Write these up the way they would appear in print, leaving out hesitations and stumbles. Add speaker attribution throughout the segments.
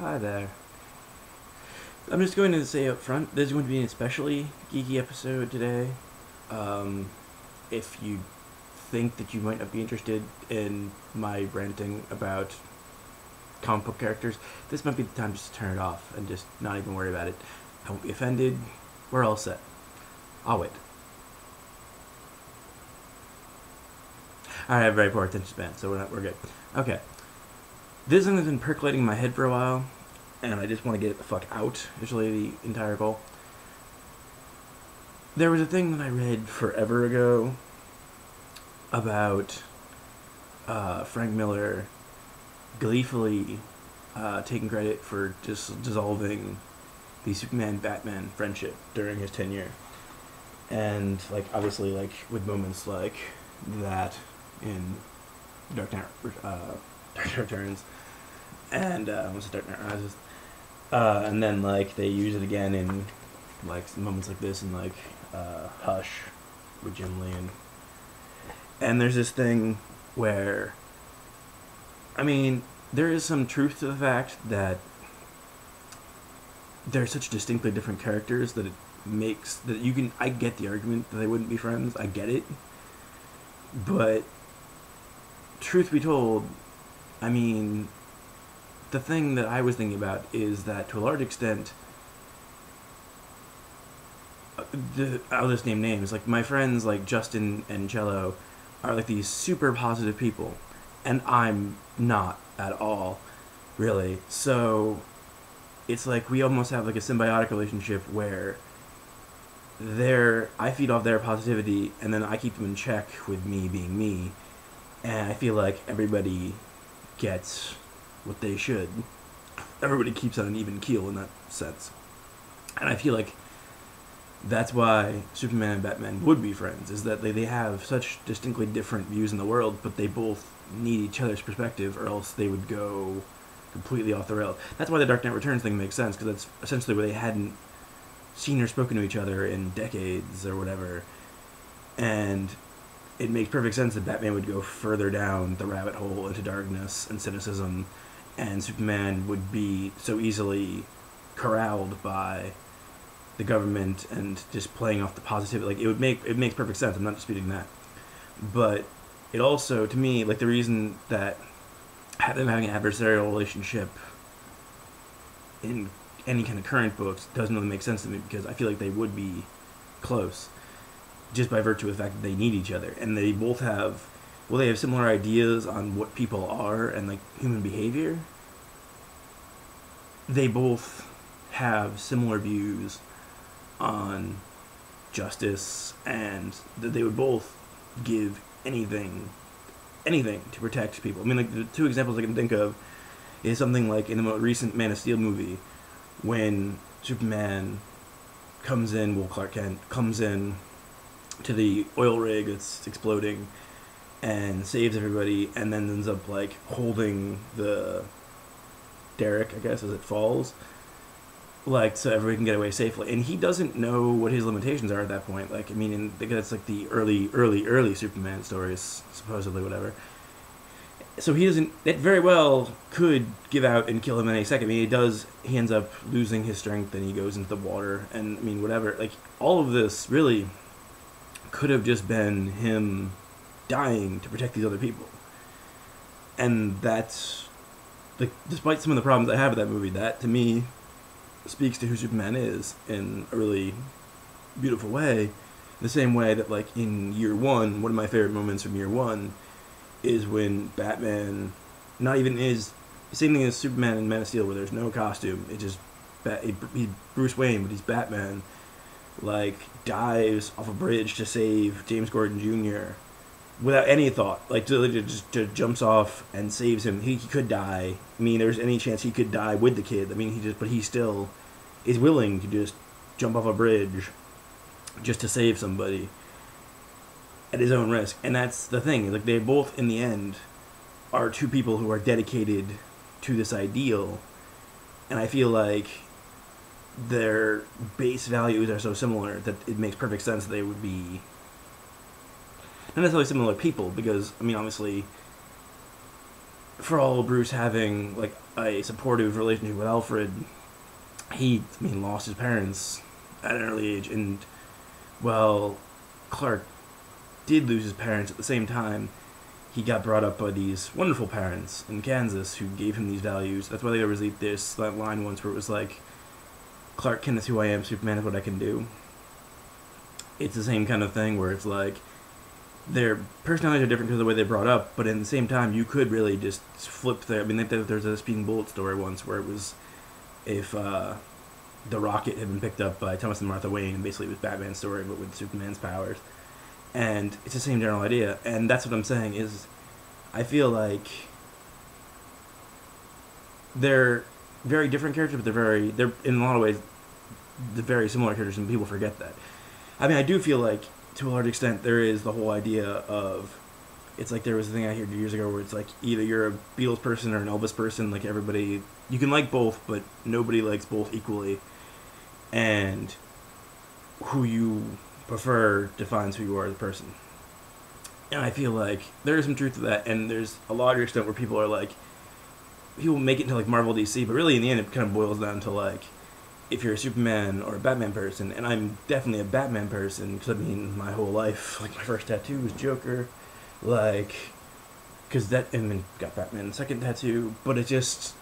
Speaker 1: Hi there. I'm just going to say up front, this is going to be an especially geeky episode today. Um, if you think that you might not be interested in my ranting about comic book characters, this might be the time just to turn it off and just not even worry about it. I won't be offended. We're all set. I'll wait. I have very poor attention span, so we're good. Okay. This thing has been percolating in my head for a while, and I just want to get it the fuck out, is really the entire goal. There was a thing that I read forever ago about Frank Miller gleefully taking credit for just dissolving the Superman-Batman friendship during his tenure. And, like, obviously, like, with moments like that in Dark Knight, Dark Knight Returns, and what's it, Dark Knight Rises, and then like they use it again in like moments like this in like Hush with Jim Lee, and there's this thing where, I mean, there is some truth to the fact that they're such distinctly different characters that it makes that you can. I get the argument that they wouldn't be friends. I get it, but truth be told, I mean, the thing that I was thinking about is that to a large extent, I'll just name names. Like my friends, like Justin and Cello, are like these super positive people, and I'm not at all, really. So it's like we almost have like a symbiotic relationship where I feed off their positivity, and then I keep them in check with me being me, and I feel like everybody gets what they should. Everybody keeps on an even keel in that sense. And I feel like that's why Superman and Batman would be friends, is that they have such distinctly different views in the world, but they both need each other's perspective, or else they would go completely off the rails. That's why the Dark Knight Returns thing makes sense, because that's essentially where they hadn't seen or spoken to each other in decades or whatever. And it makes perfect sense that Batman would go further down the rabbit hole into darkness and cynicism, and Superman would be so easily corralled by the government and just playing off the positivity. Like it makes perfect sense. I'm not disputing that, but it also, to me, like the reason that them having an adversarial relationship in any kind of current books doesn't really make sense to me, because I feel like they would be close just by virtue of the fact that they need each other, and they both have, well, they have similar ideas on what people are and like human behavior. They both have similar views on justice, and that they would both give anything to protect people. I mean, like the two examples I can think of is something like in the most recent Man of Steel movie, when Superman comes in, well, Clark Kent comes in to the oil rig that's exploding and saves everybody, and then ends up like holding the derrick, I guess, as it falls, like so everybody can get away safely. And he doesn't know what his limitations are at that point. Like, I mean, that's like the early Superman stories, supposedly, whatever. So he doesn't. It very well could give out and kill him in a second. I mean, he does. He ends up losing his strength, and he goes into the water. And I mean, whatever. Like all of this really could have just been him dying to protect these other people. And that's, like, despite some of the problems I have with that movie, that to me speaks to who Superman is in a really beautiful way. The same way that, like, in Year One, one of my favorite moments from Year One is when Batman, not even is, same thing as Superman and Man of Steel, where there's no costume, it just, he's Bruce Wayne, but he's Batman, like, dives off a bridge to save James Gordon Jr. without any thought. Like, just jumps off and saves him. He could die. I mean, there's any chance he could die with the kid. I mean, but he still is willing to just jump off a bridge just to save somebody at his own risk. And that's the thing. Like, they both, in the end, are two people who are dedicated to this ideal. And I feel like their base values are so similar that it makes perfect sense that they would be not necessarily similar people, because, I mean, obviously for all Bruce having like a supportive relationship with Alfred, he lost his parents at an early age, and well, Clark did lose his parents at the same time. He got brought up by these wonderful parents in Kansas who gave him these values. That's why there was this line once where it was like, Clark Kent is who I am, Superman is what I can do. It's the same kind of thing where it's like, their personalities are different because of the way they're brought up, but at the same time, you could really just flip their. I mean, there's a Speeding Bullet story once where it was if the Rocket had been picked up by Thomas and Martha Wayne, and basically it was Batman's story, but with Superman's powers. And it's the same general idea, and that's what I'm saying is, I feel like they're very different characters, but they're in a lot of ways they're very similar characters, and people forget that. I mean, I do feel like to a large extent there is the whole idea of, it's like there was a thing I heard years ago where it's like either you're a Beatles person or an Elvis person. Like everybody, you can like both, but nobody likes both equally, and who you prefer defines who you are as a person. And I feel like there is some truth to that, and there's a larger extent where people are like, people make it into like Marvel DC, but really in the end it kind of boils down to like, if you're a Superman or a Batman person, and I'm definitely a Batman person, because I mean, my whole life, like my first tattoo was Joker, like, because that, and then got Batman's second tattoo, but it just,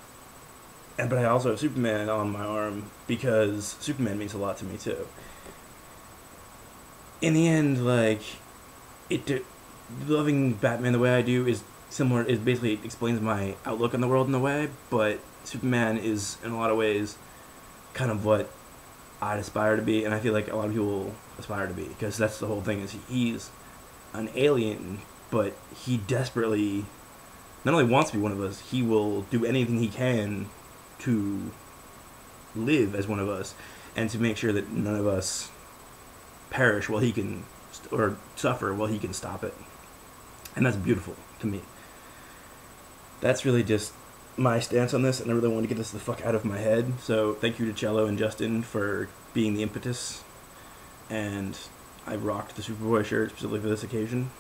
Speaker 1: but I also have Superman on my arm, because Superman means a lot to me too. In the end, like, loving Batman the way I do is similar, it basically explains my outlook on the world in a way, but Superman is, in a lot of ways, kind of what I'd aspire to be, and I feel like a lot of people aspire to be, because that's the whole thing, is he's an alien, but he desperately not only wants to be one of us, he will do anything he can to live as one of us, and to make sure that none of us perish while he can, or suffer while he can stop it. And that's beautiful to me. That's really just my stance on this, and I really want to get this the fuck out of my head. So thank you to Cello and Justin for being the impetus, and I rocked the Superboy shirt specifically for this occasion,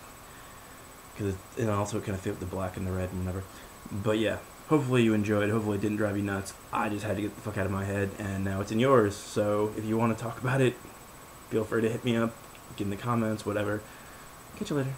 Speaker 1: because it also kind of fit with the black and the red and whatever. But yeah, hopefully you enjoyed, hopefully it didn't drive you nuts. I just had to get the fuck out of my head, and now it's in yours. So if you want to talk about it, feel free to hit me up, get in the comments, whatever. Catch you later.